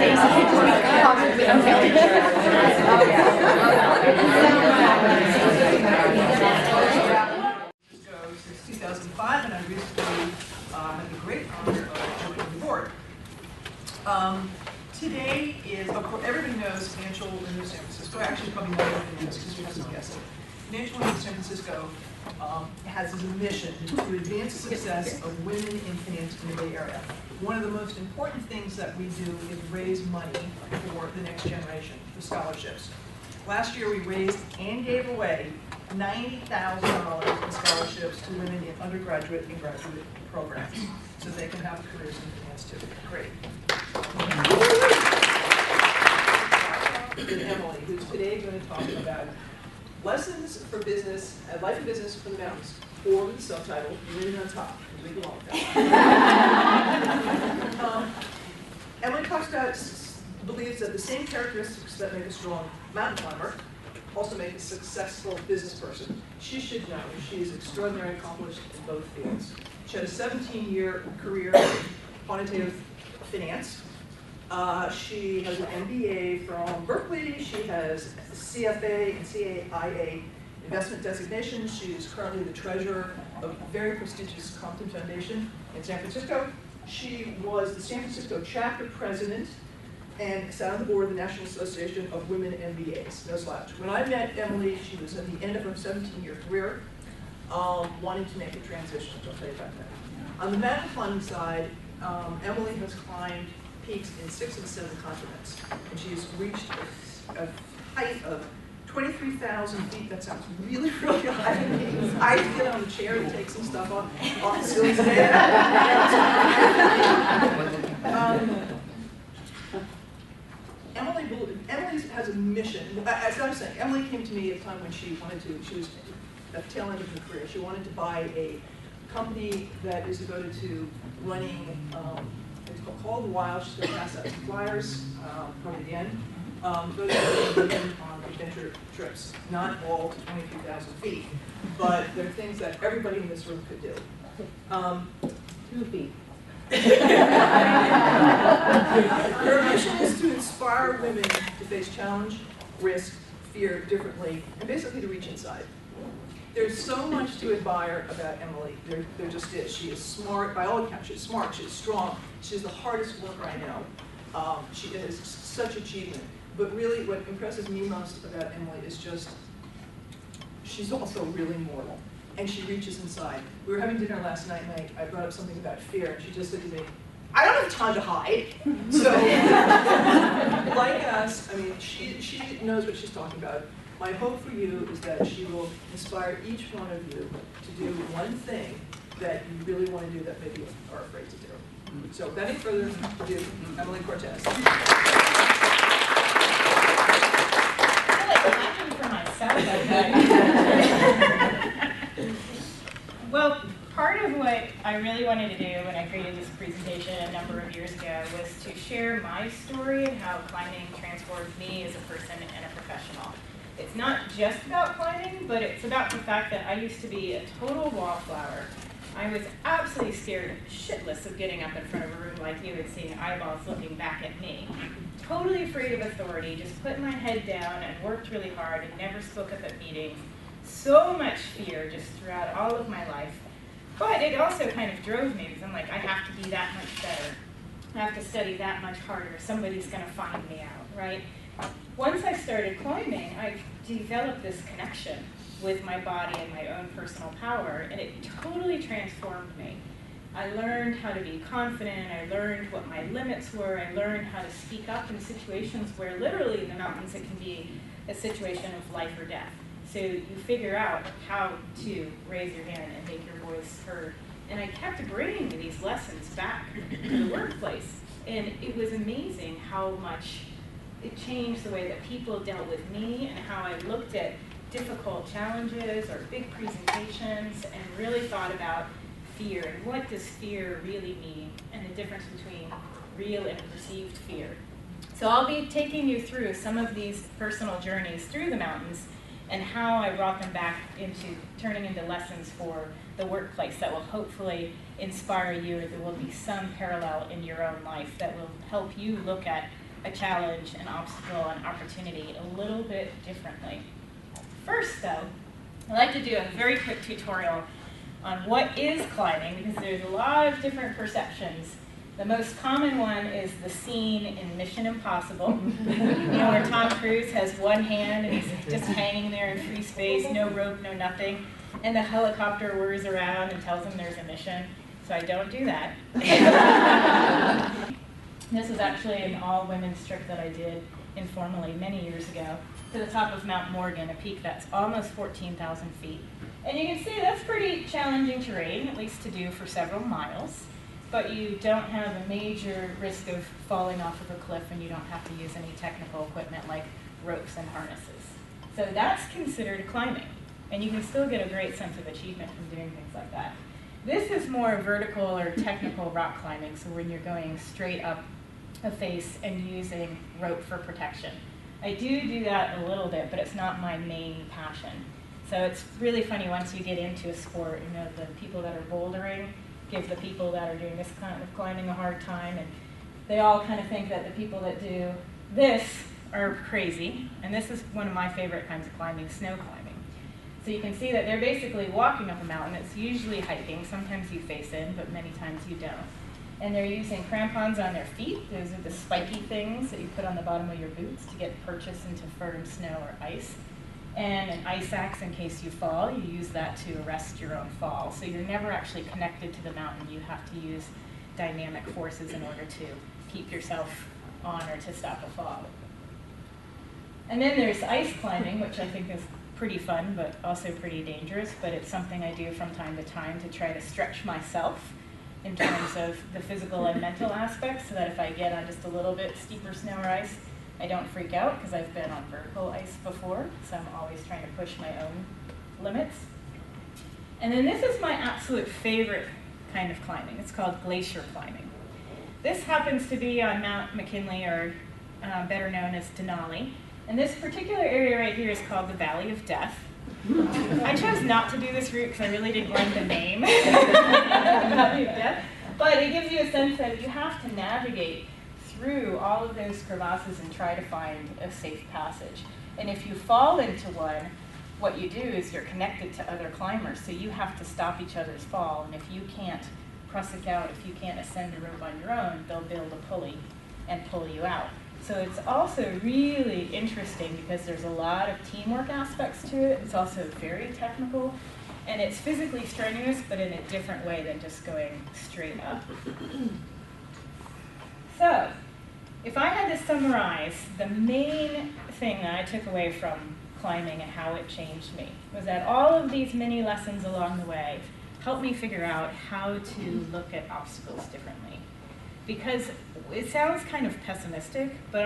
Since 2005, and I recently had the great honor of joining the board. Today is, of course, everybody knows Financial Women of San Francisco. Actually, probably more than knows because we have some guests. Financial Women of San Francisco has as a mission to advance the success of women in finance in the Bay Area. One of the most important things that we do is raise money for the next generation, for scholarships. Last year we raised and gave away $90,000 in scholarships to women in undergraduate and graduate programs so they can have careers in finance too. Great. And Emily, who's today going to talk about lessons for business, life and business from the mountains, or with the subtitle, Reading on Top. We belong there. Emily talks about, believes that the same characteristics that make a strong mountain climber also make a successful business person. She should know she is extraordinarily accomplished in both fields. She had a 17-year career in quantitative finance. She has an MBA from Berkeley. She has CFA and CAIA investment designation. She is currently the treasurer of a very prestigious Compton Foundation in San Francisco. She was the San Francisco chapter president and sat on the board of the National Association of Women MBAs, no slouch. When I met Emily, she was at the end of her 17-year career, wanting to make a transition. I'll tell you about that. On the mountain climbing side, Emily has climbed peaks in 6 and 7 continents, and she's reached a height of 23,000 feet. That sounds really, really high to me. I get on the chair and take some stuff off the ceiling today. Emily has a mission. As I was saying, Emily came to me at a time when she was at the tail end of her career. She wanted to buy a company that is devoted to running, it's called The Wild. She's going to pass out some flyers, probably at the end. Those are women on adventure trips, not all to 23,000 feet, but they're things that everybody in this room could do. 2 feet. Her mission is to inspire women to face challenge, risk, fear differently, and basically to reach inside. There's so much to admire about Emily. There just is. She is smart, by all accounts. She's smart, she's strong, she's the hardest worker I know. She has such achievement. But really, what impresses me most about Emily is just, she's also really mortal. And she reaches inside. We were having dinner last night, and I brought up something about fear, and she just said to me, I don't have time to hide. So, like us, I mean, she knows what she's talking about. My hope for you is that she will inspire each one of you to do one thing that you really want to do that maybe you are afraid to do. So, without any further ado, Emily Cortes. For myself, well, part of what I really wanted to do when I created this presentation a number of years ago was to share my story and how climbing transformed me as a person and a professional. It's not just about climbing, but it's about the fact that I used to be a total wallflower. I was absolutely scared shitless of getting up in front of a room like you and seeing eyeballs looking back at me. Totally afraid of authority, just put my head down and worked really hard and never spoke up at meetings. So much fear just throughout all of my life. But it also kind of drove me because I'm like, I have to be that much better. I have to study that much harder. Somebody's going to find me out, right? Once I started climbing, I developed this connection with my body and my own personal power, and it totally transformed me. I learned how to be confident, I learned what my limits were, I learned how to speak up in situations where literally in the mountains it can be a situation of life or death. So you figure out how to raise your hand and make your voice heard. And I kept bringing these lessons back to the workplace, and it was amazing how much it changed the way that people dealt with me and how I looked at difficult challenges or big presentations and really thought about fear and what does fear really mean and the difference between real and perceived fear. So I'll be taking you through some of these personal journeys through the mountains and how I brought them back into turning into lessons for the workplace that will hopefully inspire you, or there will be some parallel in your own life that will help you look at a challenge, an obstacle, an opportunity a little bit differently. First though, I'd like to do a very quick tutorial on what is climbing, because there's a lot of different perceptions. The most common one is the scene in Mission Impossible, where Tom Cruise has one hand and he's just hanging there in free space, no rope, no nothing, and the helicopter whirs around and tells him there's a mission. So I don't do that. This is actually an all-women's trip that I did informally many years ago to the top of Mount Morgan, a peak that's almost 14,000 feet. And you can see that's pretty challenging terrain, at least to do for several miles, but you don't have a major risk of falling off of a cliff, and you don't have to use any technical equipment like ropes and harnesses. So that's considered climbing, and you can still get a great sense of achievement from doing things like that. This is more vertical or technical rock climbing, so when you're going straight up a face and using rope for protection. I do that a little bit, but it's not my main passion. So it's really funny once you get into a sport, the people that are bouldering give the people that are doing this kind of climbing a hard time, and they all kind of think that the people that do this are crazy. And this is one of my favorite kinds of climbing, snow climbing. So you can see that they're basically walking up a mountain. It's usually hiking. Sometimes you face in, but many times you don't. And they're using crampons on their feet. Those are the spiky things that you put on the bottom of your boots to get purchase into firm snow or ice. And an ice axe in case you fall. You use that to arrest your own fall. So you're never actually connected to the mountain. You have to use dynamic forces in order to keep yourself on or to stop a fall. And then there's ice climbing, which I think is pretty fun, but also pretty dangerous. But it's something I do from time to time to try to stretch myself in terms of the physical and mental aspects, so that if I get on just a little bit steeper snow or ice, I don't freak out, because I've been on vertical ice before, so I'm always trying to push my own limits. And then this is my absolute favorite kind of climbing. It's called glacier climbing. This happens to be on Mount McKinley, or better known as Denali. And this particular area right here is called the Valley of Death. I chose not to do this route because I really didn't like the name, Valley of Death. But it gives you a sense that you have to navigate through all of those crevasses and try to find a safe passage. And if you fall into one, what you do is you're connected to other climbers, so you have to stop each other's fall. And if you can't prusik out, if you can't ascend a rope on your own, they'll build a pulley and pull you out. So it's also really interesting because there's a lot of teamwork aspects to it. It's also very technical, and it's physically strenuous, but in a different way than just going straight up. So, if I had to summarize the main thing that I took away from climbing and how it changed me, was that all of these mini lessons along the way helped me figure out how to look at obstacles differently. Because it sounds kind of pessimistic, but